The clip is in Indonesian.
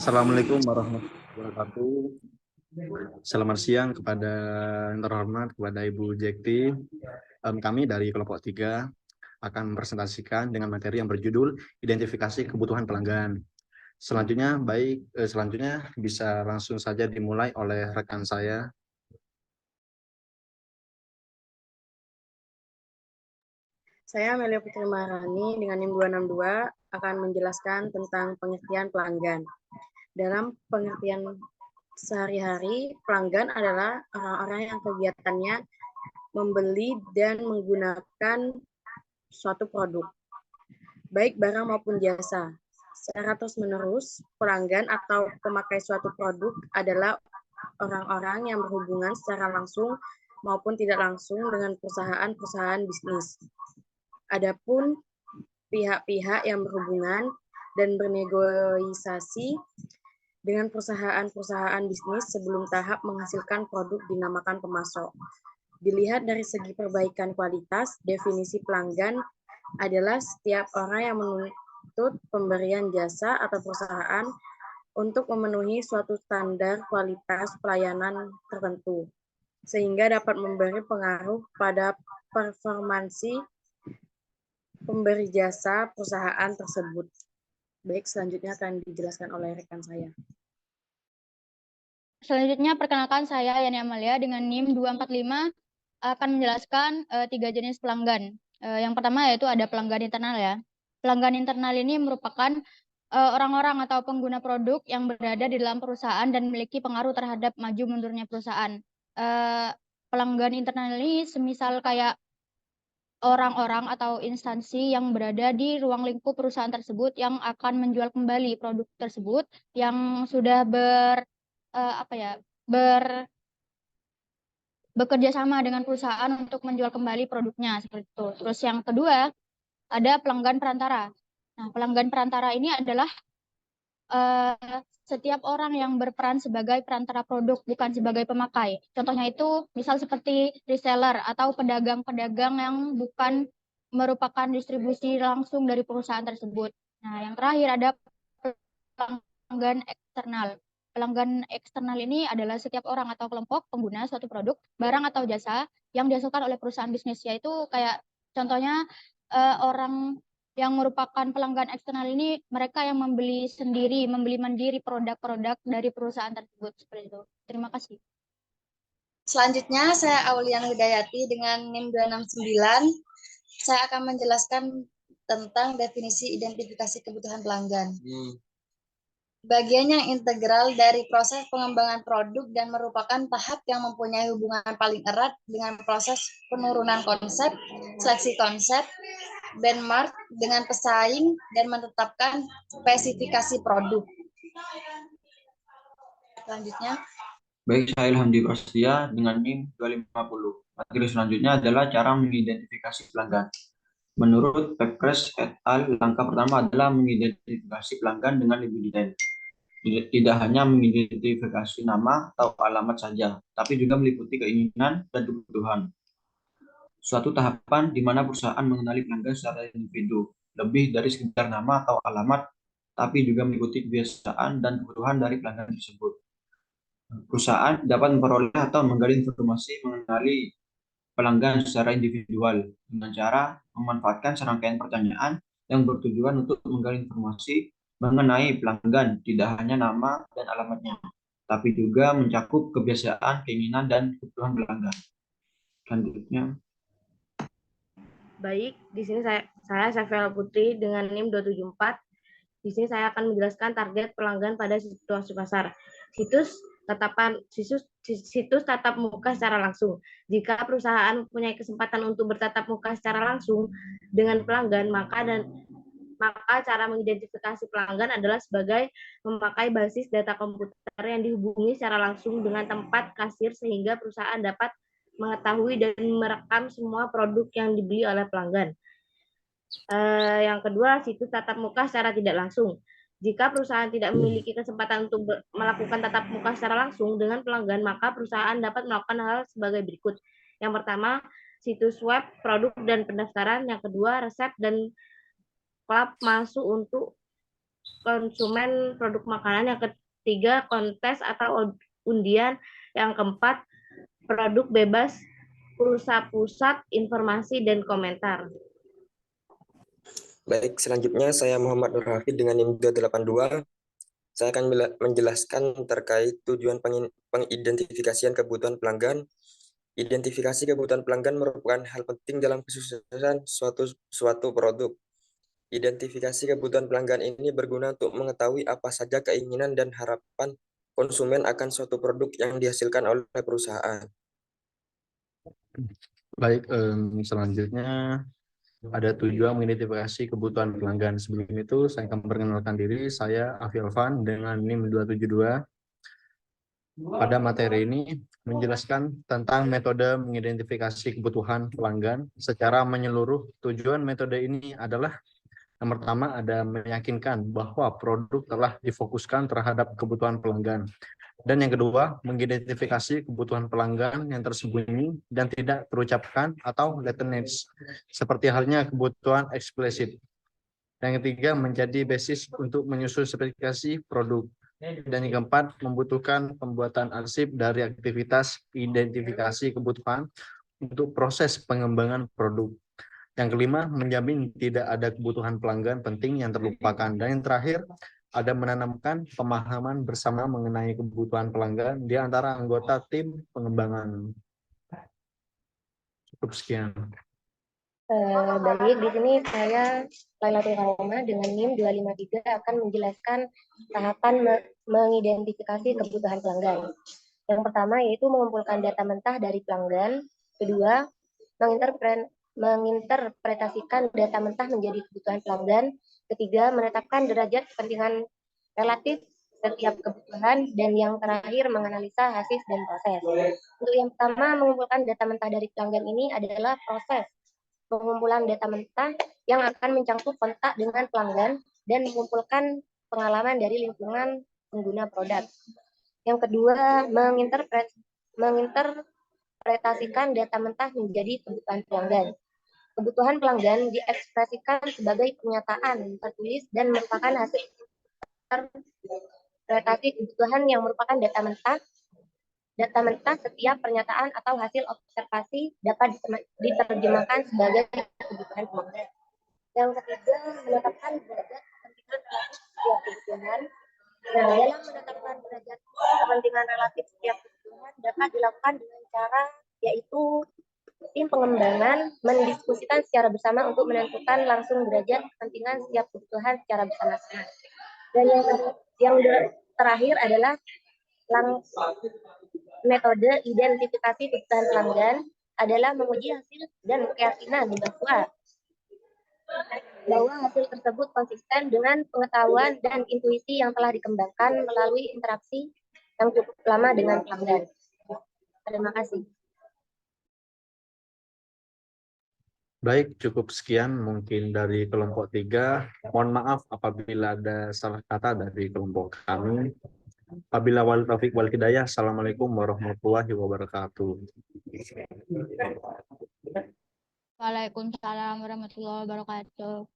Assalamualaikum warahmatullahi wabarakatuh. Selamat siang kepada yang terhormat, kepada Ibu Jekti. Kami dari kelompok 3 akan mempresentasikan dengan materi yang berjudul identifikasi kebutuhan pelanggan. Selanjutnya bisa langsung saja dimulai oleh rekan saya. Saya Amelia Putri Maharani dengan NIM 262 akan menjelaskan tentang pengertian pelanggan. Dalam pengertian sehari-hari, pelanggan adalah orang-orang yang kegiatannya membeli dan menggunakan suatu produk, baik barang maupun jasa. Secara terus-menerus, pelanggan atau pemakai suatu produk adalah orang-orang yang berhubungan secara langsung maupun tidak langsung dengan perusahaan-perusahaan bisnis. Adapun pihak-pihak yang berhubungan dan bernegosiasi dengan perusahaan-perusahaan bisnis sebelum tahap menghasilkan produk dinamakan pemasok. Dilihat dari segi perbaikan kualitas, definisi pelanggan adalah setiap orang yang menuntut pemberian jasa atau perusahaan untuk memenuhi suatu standar kualitas pelayanan tertentu, sehingga dapat memberi pengaruh pada performansi pemberi jasa perusahaan tersebut. Baik, selanjutnya akan dijelaskan oleh rekan saya. Selanjutnya, perkenalkan saya Yani Amalia dengan NIM 245 akan menjelaskan 3 jenis pelanggan. Yang pertama yaitu ada pelanggan internal ya. Pelanggan internal ini merupakan orang-orang atau pengguna produk yang berada di dalam perusahaan dan memiliki pengaruh terhadap maju mundurnya perusahaan. Pelanggan internal ini semisal kayak orang-orang atau instansi yang berada di ruang lingkup perusahaan tersebut yang akan menjual kembali produk tersebut yang sudah bekerja sama dengan perusahaan untuk menjual kembali produknya seperti itu. Terus yang kedua ada pelanggan perantara. Nah, pelanggan perantara ini adalah setiap orang yang berperan sebagai perantara produk, bukan sebagai pemakai. Contohnya itu misal seperti reseller atau pedagang-pedagang yang bukan merupakan distribusi langsung dari perusahaan tersebut. Nah, yang terakhir ada pelanggan eksternal. Pelanggan eksternal ini adalah setiap orang atau kelompok pengguna suatu produk, barang atau jasa yang dihasilkan oleh perusahaan bisnis, yaitu kayak contohnya orang yang merupakan pelanggan eksternal ini mereka yang membeli mandiri produk-produk dari perusahaan tersebut seperti itu. Terima kasih. Selanjutnya saya Aulian Hidayati dengan NIM 269. Saya akan menjelaskan tentang definisi identifikasi kebutuhan pelanggan. Bagian yang integral dari proses pengembangan produk dan merupakan tahap yang mempunyai hubungan paling erat dengan proses penurunan konsep, seleksi konsep, benchmark dengan pesaing, dan menetapkan spesifikasi produk. Selanjutnya. Baik, saya Ilham Di Prasetya dengan NIM 250. Materi selanjutnya adalah cara mengidentifikasi pelanggan. Menurut Pepres et al., langkah pertama adalah mengidentifikasi pelanggan dengan lebih detail. Tidak hanya mengidentifikasi nama atau alamat saja, tapi juga meliputi keinginan dan kebutuhan. Suatu tahapan di mana perusahaan mengenali pelanggan secara individu, lebih dari sekedar nama atau alamat, tapi juga meliputi kebiasaan dan kebutuhan dari pelanggan tersebut. Perusahaan dapat memperoleh atau menggali informasi mengenali pelanggan secara individual dengan cara memanfaatkan serangkaian pertanyaan yang bertujuan untuk menggali informasi mengenai pelanggan, tidak hanya nama dan alamatnya, tapi juga mencakup kebiasaan, keinginan, dan kebutuhan pelanggan. Selanjutnya. Baik, di sini saya Safira Putri dengan NIM 274. Di sini saya akan menjelaskan target pelanggan pada situasi pasar. Situs tatap muka secara langsung. Jika perusahaan mempunyai kesempatan untuk bertatap muka secara langsung dengan pelanggan, maka cara mengidentifikasi pelanggan adalah sebagai memakai basis data komputer yang dihubungi secara langsung dengan tempat kasir sehingga perusahaan dapat mengetahui dan merekam semua produk yang dibeli oleh pelanggan. Yang kedua, situs tatap muka secara tidak langsung. Jika perusahaan tidak memiliki kesempatan untuk melakukan tatap muka secara langsung dengan pelanggan, maka perusahaan dapat melakukan hal sebagai berikut. Yang pertama, situs web, produk, dan pendaftaran. Yang kedua, resep dan klub masuk untuk konsumen produk makanan. Yang ketiga, kontes atau undian. Yang keempat, produk bebas pulsa pusat, informasi, dan komentar. Baik, selanjutnya saya Muhammad Nur Hafid dengan NIM 282. Saya akan menjelaskan terkait tujuan pengidentifikasian kebutuhan pelanggan. Identifikasi kebutuhan pelanggan merupakan hal penting dalam kesuksesan suatu produk. Identifikasi kebutuhan pelanggan ini berguna untuk mengetahui apa saja keinginan dan harapan konsumen akan suatu produk yang dihasilkan oleh perusahaan. Baik, selanjutnya ada tujuan mengidentifikasi kebutuhan pelanggan. Sebelum itu, saya akan perkenalkan diri. Saya Afi Alvan dengan NIM 272. Pada materi ini menjelaskan tentang metode mengidentifikasi kebutuhan pelanggan secara menyeluruh. Tujuan metode ini adalah yang pertama ada meyakinkan bahwa produk telah difokuskan terhadap kebutuhan pelanggan. Dan yang kedua, mengidentifikasi kebutuhan pelanggan yang tersembunyi dan tidak terucapkan atau latent needs, seperti halnya kebutuhan eksplisit. Yang ketiga, menjadi basis untuk menyusun spesifikasi produk. Dan yang keempat, membutuhkan pembuatan arsip dari aktivitas identifikasi kebutuhan untuk proses pengembangan produk. Yang kelima, menjamin tidak ada kebutuhan pelanggan penting yang terlupakan. Dan yang terakhir, ada menanamkan pemahaman bersama mengenai kebutuhan pelanggan di antara anggota tim pengembangan. Cukup sekian. Baik, di sini saya Lailatul Rahma dengan NIM 253 akan menjelaskan tahapan mengidentifikasi kebutuhan pelanggan. Yang pertama yaitu mengumpulkan data mentah dari pelanggan. Kedua, menginterpretasikan data mentah menjadi kebutuhan pelanggan. Ketiga, menetapkan derajat kepentingan relatif setiap kebutuhan. Dan yang terakhir, menganalisa hasil dan proses. Untuk yang pertama, mengumpulkan data mentah dari pelanggan ini adalah proses pengumpulan data mentah yang akan mencangkup kontak dengan pelanggan dan mengumpulkan pengalaman dari lingkungan pengguna produk. Yang kedua, menginterpretasikan data mentah menjadi kebutuhan pelanggan. Kebutuhan pelanggan diekspresikan sebagai pernyataan tertulis dan merupakan hasil interpretasi kebutuhan yang merupakan data mentah. Data mentah setiap pernyataan atau hasil observasi dapat diterjemahkan sebagai kebutuhan pelanggan. Yang ketiga, menetapkan derajat kepentingan relatif setiap kebutuhan. Nah, dalam menetapkan derajat kepentingan relatif setiap kebutuhan dapat dilakukan dengan cara yaitu tim pengembangan mendiskusikan secara bersama untuk menentukan langsung derajat kepentingan setiap kebutuhan secara bersama-sama. Dan yang terakhir adalah metode identifikasi kebutuhan pelanggan adalah menguji hasil dan keyakinan bahwa hasil tersebut konsisten dengan pengetahuan dan intuisi yang telah dikembangkan melalui interaksi yang cukup lama dengan pelanggan. Terima kasih. Baik, cukup sekian mungkin dari kelompok 3. Mohon maaf apabila ada salah kata dari kelompok kami. Apabila wal taufiq wal hidayah. Assalamualaikum warahmatullahi wabarakatuh. Waalaikumsalam warahmatullahi wabarakatuh.